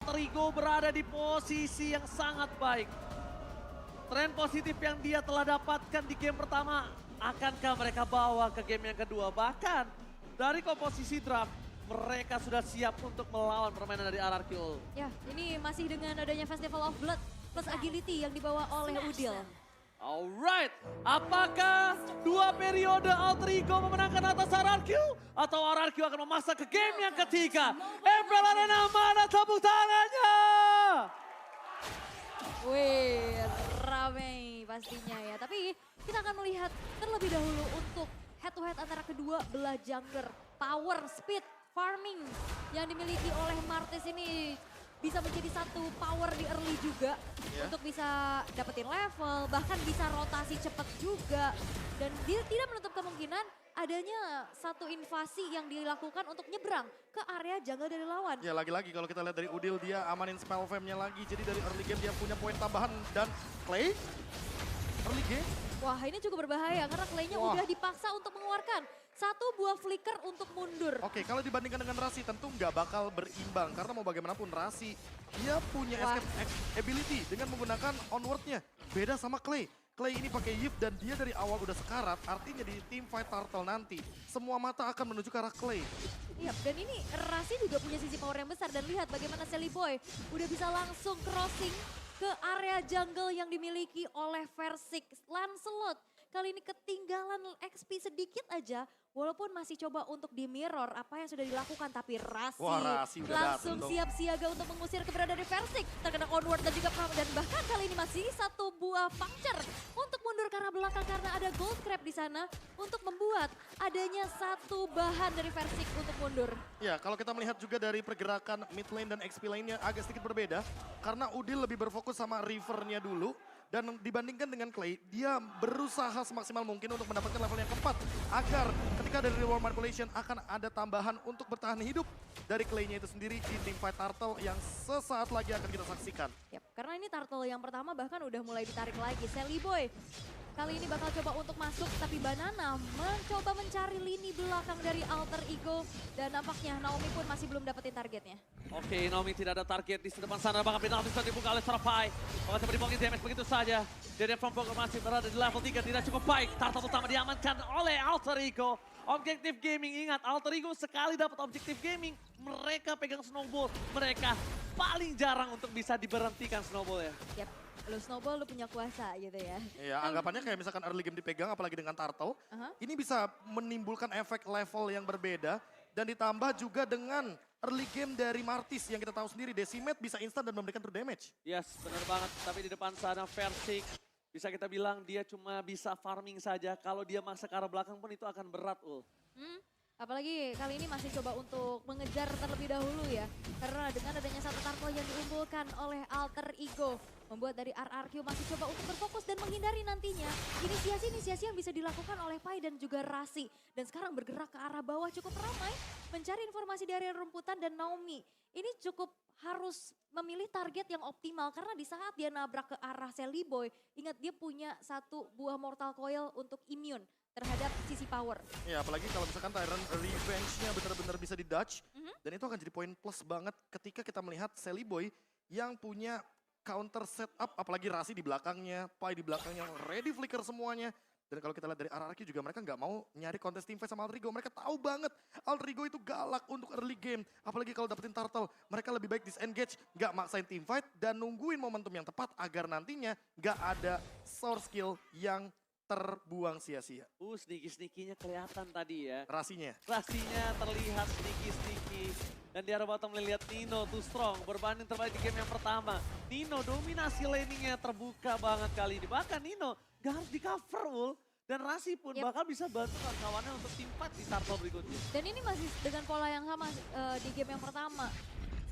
Alter Ego berada di posisi yang sangat baik. Tren positif yang dia telah dapatkan di game pertama, akankah mereka bawa ke game yang kedua? Bahkan dari komposisi draft, mereka sudah siap untuk melawan permainan dari RRQ. Ya, ini masih dengan adanya Festival of Blood plus Agility yang dibawa oleh Udil. Alright, apakah dua periode Alter Ego memenangkan atas RRQ? Atau RRQ akan memaksa ke game yang ketiga? MPL Arena, mana tepuk tangannya? Wih, ramai pastinya ya. Tapi kita akan melihat terlebih dahulu untuk head to head antara kedua belah jungler. Power, speed, farming yang dimiliki oleh Martis ini bisa menjadi satu power di early juga. Untuk bisa dapetin level, bahkan bisa rotasi cepat juga. Dan dia tidak menutup kemungkinan adanya satu invasi yang dilakukan untuk nyebrang ke area jungle dari lawan. Ya lagi-lagi kalau kita lihat dari Udil dia amanin spell fam-nya lagi. Jadi dari early game dia punya poin tambahan dan Clay early game. Wah ini cukup berbahaya karena Clay-nya udah dipaksa untuk mengeluarkan satu buah flicker untuk mundur. Oke, kalau dibandingkan dengan Rasi tentu nggak bakal berimbang. Karena mau bagaimanapun Rasi dia punya escape ability dengan menggunakan onward-nya. Beda sama Clay. Clay ini pakai Yip dan dia dari awal udah sekarat, artinya di team fight Turtle nanti semua mata akan menuju ke arah Clay. Iya, dan ini Rasi juga punya sisi power yang besar dan lihat bagaimana Sally Boy udah bisa langsung crossing ke area jungle yang dimiliki oleh Versik. Lancelot kali ini ketinggalan XP sedikit aja walaupun masih coba untuk di mirror apa yang sudah dilakukan tapi Rasi udah langsung siap siaga untuk mengusir keberadaan dari Versik. Terkena onward dan juga dan bahkan kali ini masih satu buah puncture untuk mundur ke arah belakang karena ada gold crab di sana untuk membuat adanya satu bahan dari Versik untuk mundur. Ya, kalau kita melihat juga dari pergerakan mid lane dan XP lane-nya agak sedikit berbeda. Karena Udil lebih berfokus sama rivernya dulu. Dan dibandingkan dengan Clay, dia berusaha semaksimal mungkin untuk mendapatkan level yang keempat. Agar ketika dari reward manipulation akan ada tambahan untuk bertahan hidup dari Clay-nya itu sendiri di teamfight Turtle yang sesaat lagi akan kita saksikan. Yap, karena ini Turtle yang pertama bahkan udah mulai ditarik lagi. Sally Boy kali ini bakal coba untuk masuk tapi Banana mencoba mencari lini belakang dari Alter Ego. Dan nampaknya Naomi pun masih belum dapetin targetnya. Oke, Naomi tidak ada target di depan sana. Bahkan penalti bisa dibuka oleh Serapai. Bahkan seperti dibongin damage begitu saja. Dari From Poker masih berada di level 3. Tidak cukup baik. Turtle utama diamankan oleh Alter Ego. Objektif Gaming, ingat Alter Ego sekali dapat Objektif Gaming. Mereka pegang Snowball. Mereka paling jarang untuk bisa diberhentikan Snowball ya. Yap, lu Snowball lu punya kuasa gitu ya. Iya, anggapannya kayak misalkan early game dipegang apalagi dengan Turtle. Ini bisa menimbulkan efek level yang berbeda. Dan ditambah juga dengan early game dari Martis yang kita tahu sendiri. Decimate bisa instan dan memberikan true damage. Yes, benar banget. Tapi di depan sana Versik. Bisa kita bilang dia cuma bisa farming saja. Kalau dia maksa ke arah belakang pun itu akan berat, Ul. Apalagi kali ini masih coba untuk mengejar terlebih dahulu ya. Karena dengan adanya satu turtle yang diunggulkan oleh Alter Ego. Membuat dari RRQ masih coba untuk berfokus dan menghindari nantinya inisiasi-inisiasi yang bisa dilakukan oleh Pai dan juga Rasi. Dan sekarang bergerak ke arah bawah cukup ramai. Mencari informasi dari rumputan dan Naomi. Ini cukup harus memilih target yang optimal. Karena di saat dia nabrak ke arah Sally Boy. Ingat dia punya satu buah Mortal Coil untuk immune terhadap sisi power. Ya apalagi kalau misalkan Tyrant revenge-nya benar-benar bisa di-dodge. Dan itu akan jadi poin plus banget ketika kita melihat Sally Boy yang punya counter setup. Apalagi Rasi di belakangnya, Pai di belakangnya, ready flicker semuanya. Dan kalau kita lihat dari RRQ juga mereka nggak mau nyari kontes teamfight sama Alter Ego. Mereka tahu banget Alter Ego itu galak untuk early game. Apalagi kalau dapetin Turtle, mereka lebih baik disengage. Nggak maksain teamfight dan nungguin momentum yang tepat agar nantinya nggak ada source skill yang terbuang sia-sia. Sneaky-sneaky-nya kelihatan tadi ya. Rasinya Terlihat sneaky-sneaky. Dan di arah bottom lihat Nino too strong. Berbanding terbalik di game yang pertama. Nino dominasi laningnya terbuka banget kali ini. Bahkan Nino gak harus di cover Ul. Dan Rasi pun bakal bisa bantu kawan-kawannya untuk tim fight di Turtle berikutnya. Dan ini masih dengan pola yang sama di game yang pertama.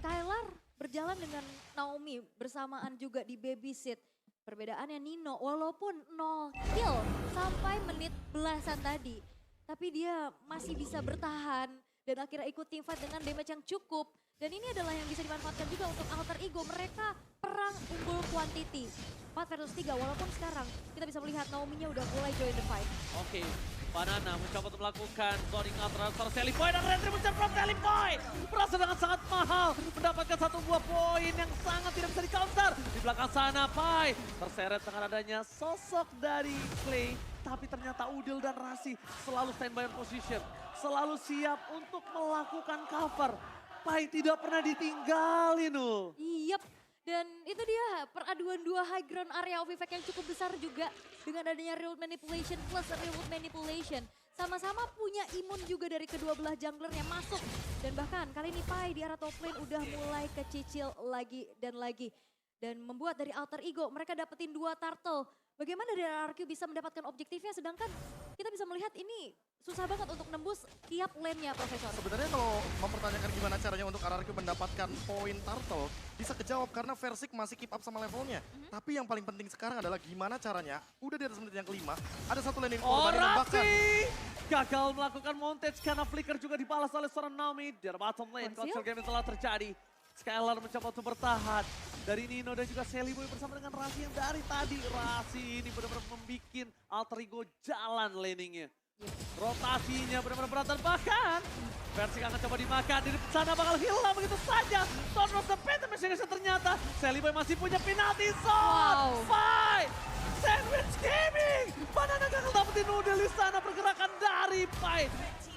Skylar berjalan dengan Naomi bersamaan juga di babysit. Perbedaannya Nino walaupun 0 kill sampai menit belasan tadi. Tapi dia masih bisa bertahan dan akhirnya ikut teamfight dengan damage yang cukup. Dan ini adalah yang bisa dimanfaatkan juga untuk Alter Ego. Mereka perang unggul quantity. 4 versus 3 walaupun sekarang kita bisa melihat Naomi-nya udah mulai join the fight. Oke, Banana mencoba untuk melakukan zoning out terhadap Seliboy dan retribution from Seliboy. Berasa dengan sangat mahal mendapatkan satu buah poin yang sangat tidak bisa di-counter. Di belakang sana Pai terseret dengan adanya sosok dari Clay. Tapi ternyata Udil dan Rasi selalu standby on position. Selalu siap untuk melakukan cover. Pai tidak pernah ditinggalin Ul. Yep. Dan itu dia peraduan dua high ground area of effect yang cukup besar juga. Dengan adanya real manipulation plus real manipulation. Sama-sama punya imun juga dari kedua belah junglernya masuk. Dan bahkan kali ini Pai di arah top lane udah mulai kecicil lagi dan lagi. Dan membuat dari Alter Ego mereka dapetin 2 turtle. Bagaimana dari RRQ bisa mendapatkan objektifnya sedangkan kita bisa melihat ini susah banget untuk nembus tiap lane-nya Profesor. Sebenarnya kalau mempertanyakan gimana caranya untuk RRQ mendapatkan poin turtle, bisa kejawab karena Versik masih keep up sama levelnya. Tapi yang paling penting sekarang adalah gimana caranya, udah di atas menit yang kelima, ada satu lane yang korban yang bahkan Rasi gagal melakukan montage karena flicker juga dibalas oleh seorang Naomi. Di bottom lane, Konsil? Console Gaming telah terjadi. Skylar mencoba untuk bertahan. Dari Nino dan juga Seliboy bersama dengan Rasi yang dari tadi. Rasi ini benar-benar membuat Alter Ego jalan laningnya. Rotasinya benar-benar berat dan bahkan Versik akan coba dimakan. Di sana bakal hilang begitu saja. Don't the Phantom Machine ternyata Seliboy masih punya penalty shot. Wow. Fight! Sandwich Gaming! Banana gagal dapetin Udil di sana pergerakan dari Pai.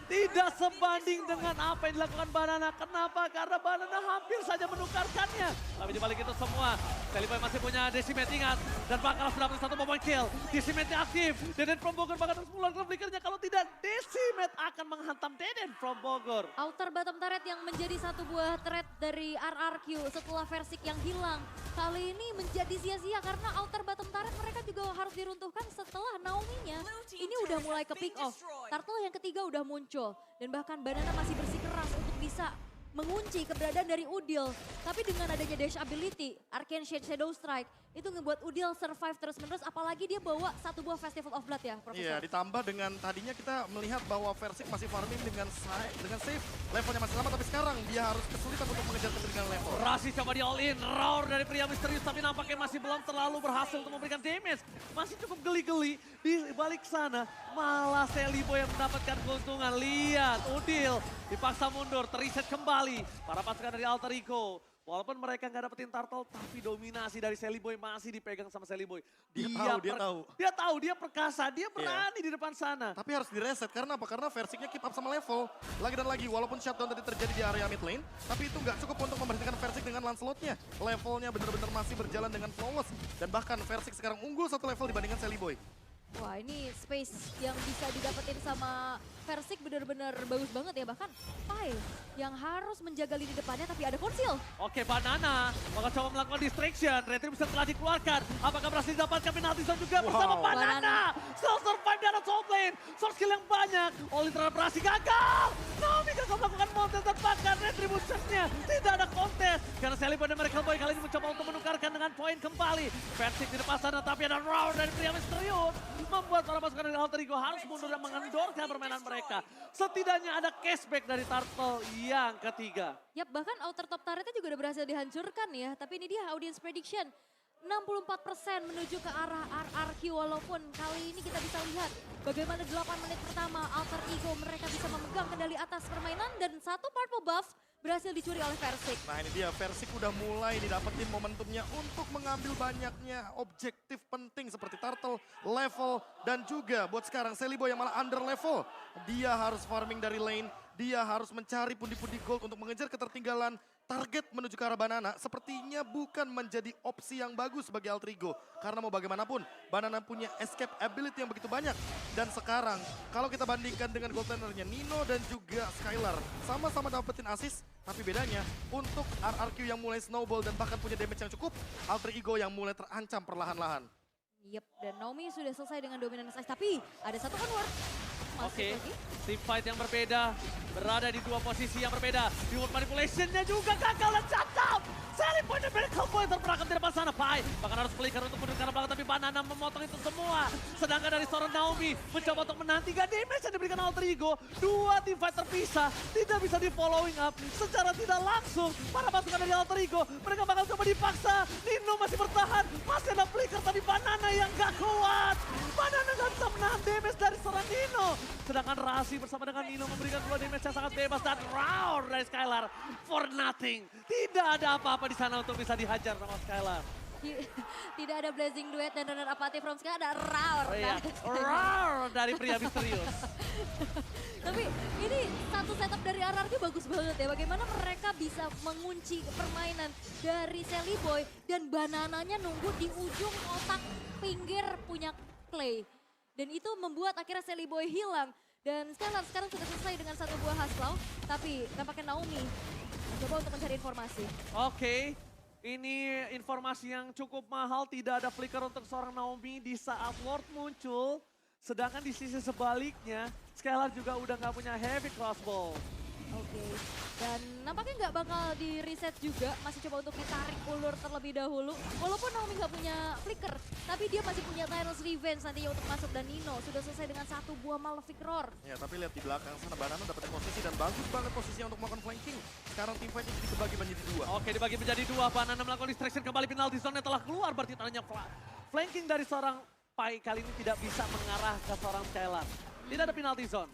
Tidak sebanding dengan apa yang dilakukan Banana. Kenapa? Karena Banana hampir saja menukarkannya. Tapi dibalik itu semua, Seliboy masih punya Decimate ingat. Dan bakal sudah dapat 1 point kill. Decimate aktif. Deden from Bogor bakal terus mengeluarkan flickernya. Kalau tidak, Decimate akan menghantam Deden from Bogor. Outer bottom turret yang menjadi satu buah threat dari RRQ setelah Versik yang hilang. Kali ini menjadi sia-sia karena outer bottom turret mereka juga harus diruntuhkan setelah Naomi-nya. Ini udah mulai ke pick off. Turtle yang ketiga udah muncul. Dan bahkan Banana masih bersikeras untuk bisa mengunci keberadaan dari Udil. Tapi dengan adanya dash ability, Arcane Shade Shadow Strike, itu ngebuat Udil survive terus-menerus. Apalagi dia bawa satu buah Festival of Blood ya, Profesor. iya, ditambah dengan tadinya kita melihat bahwa Versik masih farming dengan safe, levelnya masih lama, tapi sekarang dia harus kesulitan untuk mengejar ketertinggalan level. Rasi coba di all in, roar dari pria misterius tapi nampaknya masih belum terlalu berhasil untuk memberikan damage. Masih cukup geli-geli di balik sana. Malah Seliboy yang mendapatkan keuntungan. Lihat, Udil dipaksa mundur, teriset kembali. Para pasukan dari Alter Ego. Walaupun mereka nggak dapetin turtle, tapi dominasi dari Seliboy masih dipegang sama Seliboy. Dia tahu. Dia tahu, dia perkasa, dia berani di depan sana. Tapi harus direset karena apa? Karena Versiknya keep up sama level. Lagi dan lagi, walaupun shutdown tadi terjadi di area mid lane, tapi itu nggak cukup untuk memberhentikan Versik dengan Lancelotnya. Levelnya benar-benar masih berjalan dengan flawless. Dan bahkan Versik sekarang unggul 1 level dibandingkan Seliboy. Wah, ini space yang bisa didapetin sama Versik benar-benar bagus banget ya. Bahkan Pai yang harus menjaga lini depannya tapi ada Konsil. Oke, Banana bakal coba melakukan distraction. Retribution telah dikeluarkan. Apakah berhasil didapatkan penalti zone juga bersama Banana? Still survive di atas top lane. Source skill yang banyak. Olin terhadap Rasi gagal. Naomi gagal melakukan montes dan bahkan Retribution-nya tidak ada kontes. Karena Seliboy dan Miracle Boy kali ini mencoba untuk menukarkan dengan poin kembali. Versik di depan sana tapi ada roar dari pria misterius. Membuat para pasukan dari Alter Ego harus mundur dan mengendorkan permainan mereka. Setidaknya ada cashback dari Turtle yang ketiga. Yap, bahkan outer top turretnya juga udah berhasil dihancurkan ya. Tapi ini dia audience prediction. 64% menuju ke arah RRQ walaupun kali ini kita bisa lihat bagaimana 8 menit pertama Alter Ego mereka bisa memegang kendali atas permainan dan satu purple buff berhasil dicuri oleh Versik. Nah ini dia, Versik udah mulai didapetin momentumnya untuk mengambil banyaknya objektif penting seperti turtle, level, dan juga buat sekarang Seliboy yang malah under level. Dia harus farming dari lane, dia harus mencari pundi-pundi gold untuk mengejar ketertinggalan. Target menuju ke arah Banana sepertinya bukan menjadi opsi yang bagus bagi Alter Ego. Karena mau bagaimanapun, Banana punya escape ability yang begitu banyak. Dan sekarang, kalau kita bandingkan dengan gold lanernya Nino dan juga Skylar, sama-sama dapetin assist. Tapi bedanya, untuk RRQ yang mulai snowball dan bahkan punya damage yang cukup, Alter Ego yang mulai terancam perlahan-lahan. Yep, dan Naomi sudah selesai dengan dominance ice. Tapi ada satu onward. Oke, team fight yang berbeda, berada di dua posisi yang berbeda. Reward manipulation-nya juga gagal dan shutdown. Seliboy dan Miracle Combo yang terperangkap di depan sana, Pai. Bahkan harus flicker untuk mundur ke arah belakang, tapi Banana memotong itu semua. Sedangkan dari seorang Naomi mencoba untuk menanti, gak damage yang diberikan Alter Ego. Dua teamfight terpisah, tidak bisa di following up secara tidak langsung. Para pasukan dari Alter Ego, mereka bakal coba dipaksa. Nino masih bertahan, masih ada flicker, tapi Banana yang gak kuat. Banana gak bisa menahan damage dari seorang Nino. Sedangkan Rasi bersama dengan Nino memberikan dua damage yang sangat bebas. Dan round dari Skylar for nothing. Tidak ada apa-apa di sana untuk bisa dihajar sama Skylar. Tidak ada blazing duet dan runner apathy from Sky, ada roar. Iya, roar dari pria misterius. Tapi ini satu setup dari RRQ bagus banget ya. Bagaimana mereka bisa mengunci permainan dari Sally Boy dan Banananya nunggu di ujung kotak pinggir punya Clay. Dan itu membuat akhirnya Sally Boy hilang. Dan Skylar sekarang sudah selesai dengan satu buah Haslau. Tapi nampaknya Naomi mencoba untuk mencari informasi. Oke, ini informasi yang cukup mahal. Tidak ada flicker untuk seorang Naomi di saat Lord muncul. Sedangkan di sisi sebaliknya, Skylar juga udah nggak punya heavy crossbow. Oke, dan nampaknya nggak bakal di reset juga, masih coba untuk ditarik ulur terlebih dahulu. Walaupun Naomi nggak punya flicker, tapi dia masih punya Tyrell's Revenge nantinya untuk masuk, dan Nino sudah selesai dengan satu buah Malefic Roar. Ya, tapi lihat di belakang sana Banana dapetin posisi dan bagus banget posisinya untuk melakukan flanking. Sekarang tim fightnya jadi kebagi menjadi dua. Oke, dibagi menjadi dua. Banana melakukan distraction, kembali penalty zone telah keluar. Berarti tandanya flanking dari seorang Pai kali ini tidak bisa mengarah ke seorang Skylar. Tidak ada penalty zone.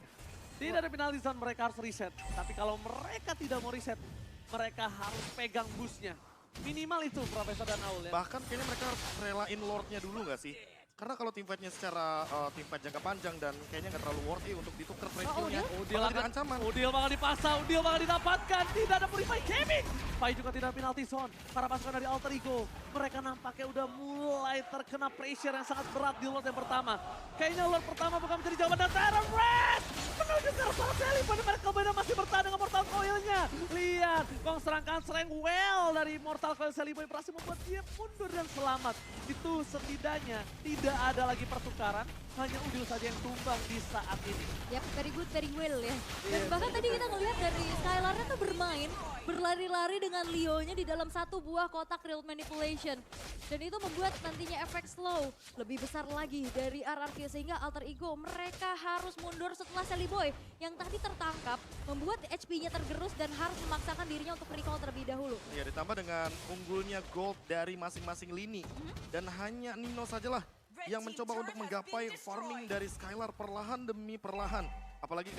Tidak ada penalty zone, mereka harus reset. Tapi kalau mereka tidak mau reset, mereka harus pegang busnya. Minimal itu Profesor dan Aul ya. Bahkan kayaknya mereka harus relain Lordnya dulu nggak sih? Karena kalau teamfight-nya secara teamfight jangka panjang dan kayaknya nggak terlalu worthy untuk ditukar trade skill-nya. Udil bakal jadi akan ancaman. Udil bakal dipaksa, Udil bakal didapatkan. Tidak ada Purify Gaming. Pai juga tidak ada penalty zone. Para pasukan dari Alter Ego, mereka nampaknya udah mulai terkena pressure yang sangat berat di Lord yang pertama. Kayaknya Lord pertama bukan menjadi jawaban, dan Tyrant Red menuju ke arah sana Sally. Pada mereka masih bertahan dengan Mortal Coil-nya. Lihat, Kong serangkan serang well dari Mortal Coil Sally Boy berhasil membuat dia mundur dan selamat. Itu setidaknya tidak ada lagi pertukaran, hanya Udil saja yang tumbang di saat ini. Yap, very good, very well ya. Dan Yes. bahkan tadi kita ngelihat dari Skylarnya tuh bermain, berlari-lari dengan Leo-nya di dalam satu buah kotak real manipulation. Dan itu membuat nantinya efek slow lebih besar lagi dari RRQ, sehingga Alter Ego mereka harus mundur setelah Sally Boy yang tadi tertangkap, membuat HP-nya tergerus dan harus memaksakan dirinya untuk recall terlebih dahulu. Ya, ditambah dengan unggulnya gold dari masing-masing lini. Dan hanya Nino sajalah yang mencoba untuk menggapai farming dari Skylar perlahan demi perlahan. Apalagi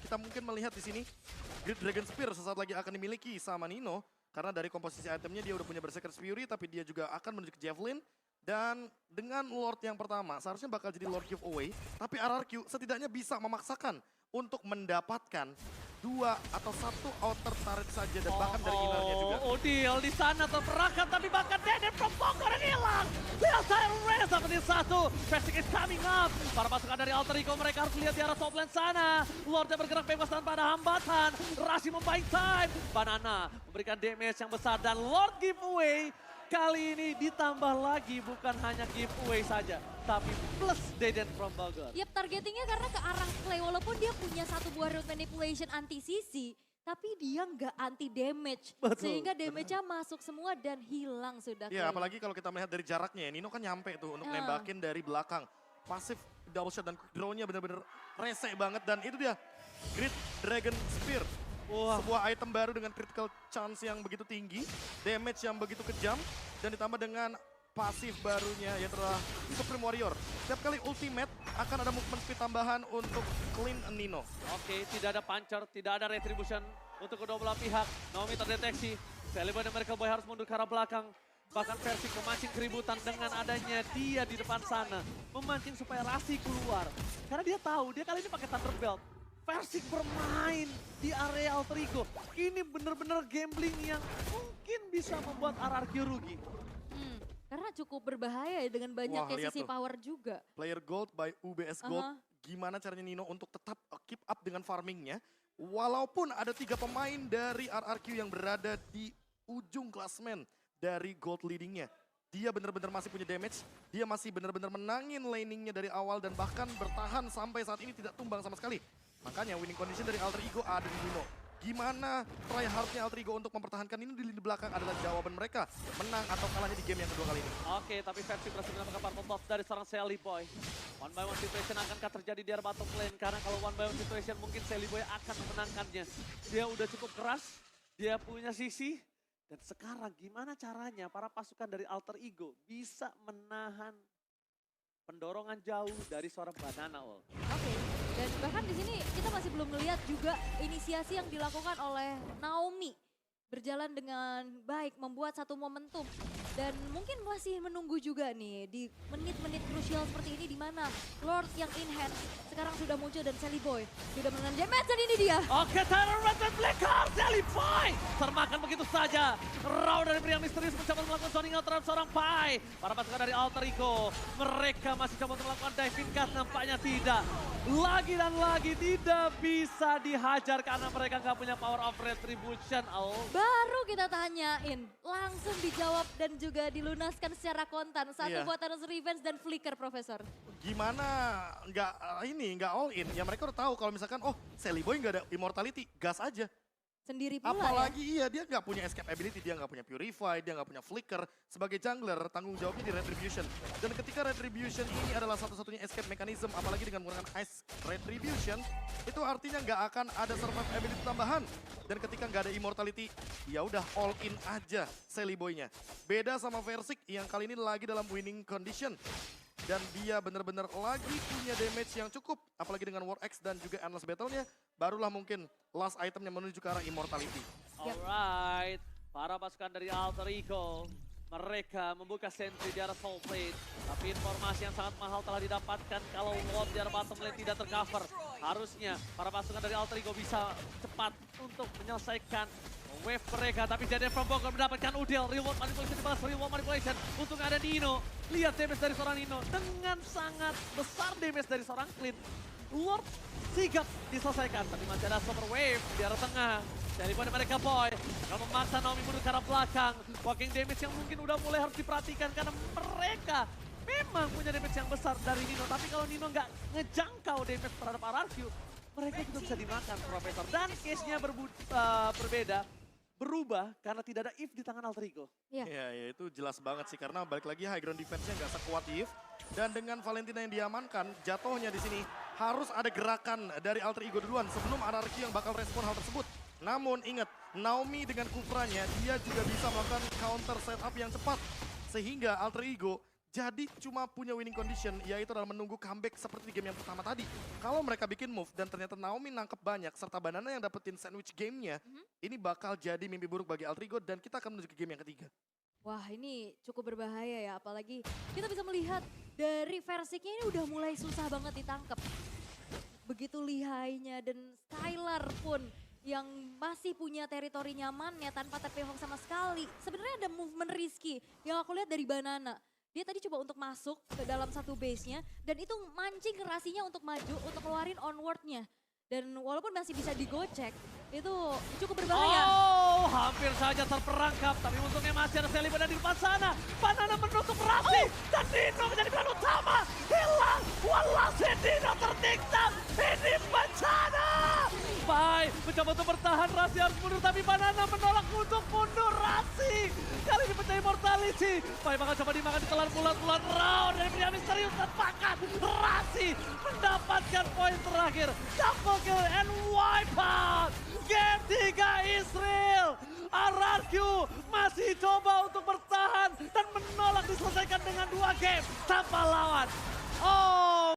kita mungkin melihat di sini Great Dragon Spear sesaat lagi akan dimiliki sama Nino. Karena dari komposisi itemnya dia udah punya Berserker's Fury, tapi dia juga akan menuju ke Javelin. Dan dengan Lord yang pertama seharusnya bakal jadi Lord giveaway. Tapi RRQ setidaknya bisa memaksakan untuk mendapatkan dua atau satu outer turret saja dan bahkan dari innernya juga. Udil di sana terperangkap, tapi bahkan Deden from Bogor yang hilang. Lihat Tyrant Red seperti satu. Basic is coming up. Para pasukan dari Alter Ego mereka harus lihat di arah top lane sana. Lordnya bergerak bebas tanpa ada hambatan. Rasi membaik time. Banana memberikan damage yang besar dan Lord giveaway. Kali ini ditambah lagi bukan hanya giveaway saja, tapi plus Deden from Bogor. Yap, targetingnya karena ke arah Clay, walaupun dia punya satu buah root manipulation anti sisi, tapi dia nggak anti damage. Betul, Sehingga damage-nya masuk semua dan hilang sudah. Ya, Clay. apalagi kalau kita melihat dari jaraknya ya, Nino kan nyampe tuh untuk Ah. nembakin dari belakang. Pasif double shot dan quick draw-nya bener-bener rese banget dan itu dia Great Dragon Spear. Wah. Sebuah item baru dengan critical chance yang begitu tinggi, damage yang begitu kejam, dan ditambah dengan pasif barunya yaitu adalah Supreme Warrior. Setiap kali ultimate akan ada movement speed tambahan untuk clean Nino. Oke, tidak ada puncher, tidak ada retribution untuk kedua belah pihak. Naomi terdeteksi, Sally Boy dan Miracle Boy harus mundur ke arah belakang. Bahkan Versik memancing keributan dengan adanya dia di depan sana. Memancing supaya Rasi keluar. Karena dia tahu, dia kali ini pakai Thunderbelt. Versik bermain di area Alter Ego. Ini bener-bener gambling yang mungkin bisa membuat RRQ rugi. Karena cukup berbahaya ya dengan banyaknya lihat sisi tuh. power juga. Player Gold by UBS Gold. Aha. Gimana caranya Nino untuk tetap keep up dengan farmingnya. Walaupun ada 3 pemain dari RRQ yang berada di ujung klasmen dari Gold leadingnya. Dia benar-benar masih punya damage. Dia masih benar-benar menangin laningnya dari awal dan bahkan bertahan sampai saat ini tidak tumbang sama sekali. Makanya winning condition dari Alter Ego ada di Nino. Gimana try hardnya Alter Ego untuk mempertahankan ini di lini belakang adalah jawaban mereka. Menang atau kalahnya di game yang kedua kali ini. Oke, tapi versi berhasil mendapatkan purple buff dari seorang Sally Boy. One by one situation akankah terjadi di area bottom lane? Karena kalau one by one situation mungkin Sally Boy akan memenangkannya. Dia udah cukup keras, dia punya sisi. Dan sekarang gimana caranya para pasukan dari Alter Ego bisa menahan pendorongan jauh dari seorang Banana Ol. Oke, dan bahkan di sini kita masih belum melihat juga inisiasi yang dilakukan oleh Naomi berjalan dengan baik, membuat satu momentum. Dan mungkin masih menunggu juga nih di menit-menit krusial seperti ini di mana Lord yang in hand sekarang sudah muncul dan Sally Boy sudah menelan damage dan ini dia. Oke, Tyler Red dan Blacker, Sally Boy termakan begitu saja. Raw dari pria misterius mencoba melakukan zoning out terhadap seorang Pai. Para pasukan dari Alter Ego, mereka masih coba untuk melakukan diving cut, nampaknya tidak. Lagi dan lagi tidak bisa dihajar karena mereka nggak punya power of retribution. Oh. Baru kita tanyain, langsung dijawab dan juga dilunaskan secara kontan. Satu Iya. buat Thanos Revenge dan Flicker, Profesor. Gimana nggak all in? Ya mereka udah tahu kalau misalkan Sally Boy nggak ada immortality, gas aja. Sendiri pula Apalagi iya dia nggak punya escape ability, dia nggak punya purify, dia nggak punya flicker. Sebagai jungler tanggung jawabnya di retribution. Dan ketika retribution ini adalah satu-satunya escape mechanism, apalagi dengan menggunakan ice retribution, itu artinya nggak akan ada survive ability tambahan. Dan ketika nggak ada immortality, ya udah all in aja Sally Boy-nya. Beda sama Versik yang kali ini lagi dalam winning condition. Dan dia benar-benar lagi punya damage yang cukup. Apalagi dengan War X dan juga Endless Battle-nya. Barulah mungkin last itemnya menuju ke arah Immortality. Alright, para pasukan dari Alter Ego, mereka membuka sentry di arah Soul Plate. Tapi informasi yang sangat mahal telah didapatkan kalau Lord di arah bottom lane tidak tercover. Harusnya para pasukan dari Alter Ego bisa cepat untuk menyelesaikan wave mereka. Tapi Jaden from Bogor mendapatkan Udil, reward manipulation dibalas reward manipulation. Untuk ada Nino, lihat damage dari seorang Nino. Dengan sangat besar damage dari seorang Clint. Lord sigap diselesaikan, tapi masih ada super wave di arah tengah. Dari pada mereka Boy akan memaksa Naomi mundur ke arah belakang. Walking damage yang mungkin udah mulai harus diperhatikan karena mereka memang punya damage yang besar dari Nino. Tapi kalau Nino nggak ngejangkau damage terhadap RRQ, mereka juga bisa dimakan Profesor. Dan case-nya berbeda, berubah karena tidak ada if di tangan Alter Ego. Iya. Ya itu jelas banget sih karena balik lagi high ground defense-nya nggak sekuat if. Dan dengan Valentina yang diamankan, jatuhnya di sini harus ada gerakan dari Alter Ego duluan sebelum RRQ yang bakal respon hal tersebut. Namun ingat, Naomi dengan Kufranya, dia juga bisa melakukan counter setup yang cepat. Sehingga Alter Ego jadi cuma punya winning condition, yaitu dalam menunggu comeback seperti di game yang pertama tadi. Kalau mereka bikin move dan ternyata Naomi nangkep banyak, serta Banana yang dapetin sandwich gamenya, ini bakal jadi mimpi buruk bagi Alter Ego dan kita akan menuju ke game yang ketiga. Wah, ini cukup berbahaya ya, apalagi kita bisa melihat dari Versiknya ini udah mulai susah banget ditangkap. Begitu lihainya dan Skylar pun yang masih punya teritori nyamannya tanpa TP Hawk sama sekali. Sebenarnya ada movement risky yang aku lihat dari Banana. Dia tadi coba untuk masuk ke dalam satu base-nya dan itu mancing Rasinya untuk maju, untuk keluarin onward-nya. Dan walaupun masih bisa digocek, itu cukup berbahaya. Oh, hampir saja terperangkap. Tapi untungnya masih ada Sally Boy di depan sana. Banana menutup Rasi. Dan Dino menjadi peran utama. Hilang. Walase Dino tertikam. Ini bencana. Pai mencoba untuk bertahan. Rasi harus mundur. Tapi Banana menolak untuk mundur Rasi. Kali ini menjadi mortality. Pai bakal coba dimakan ditelan bulat-bulat. Raw dari pria misterius terpakat. Rasi mendapatkan poin terakhir. Double kill and wipe out. Game 3 Israel. RRQ masih coba untuk bertahan dan menolak diselesaikan dengan 2 game tanpa lawan. Oh,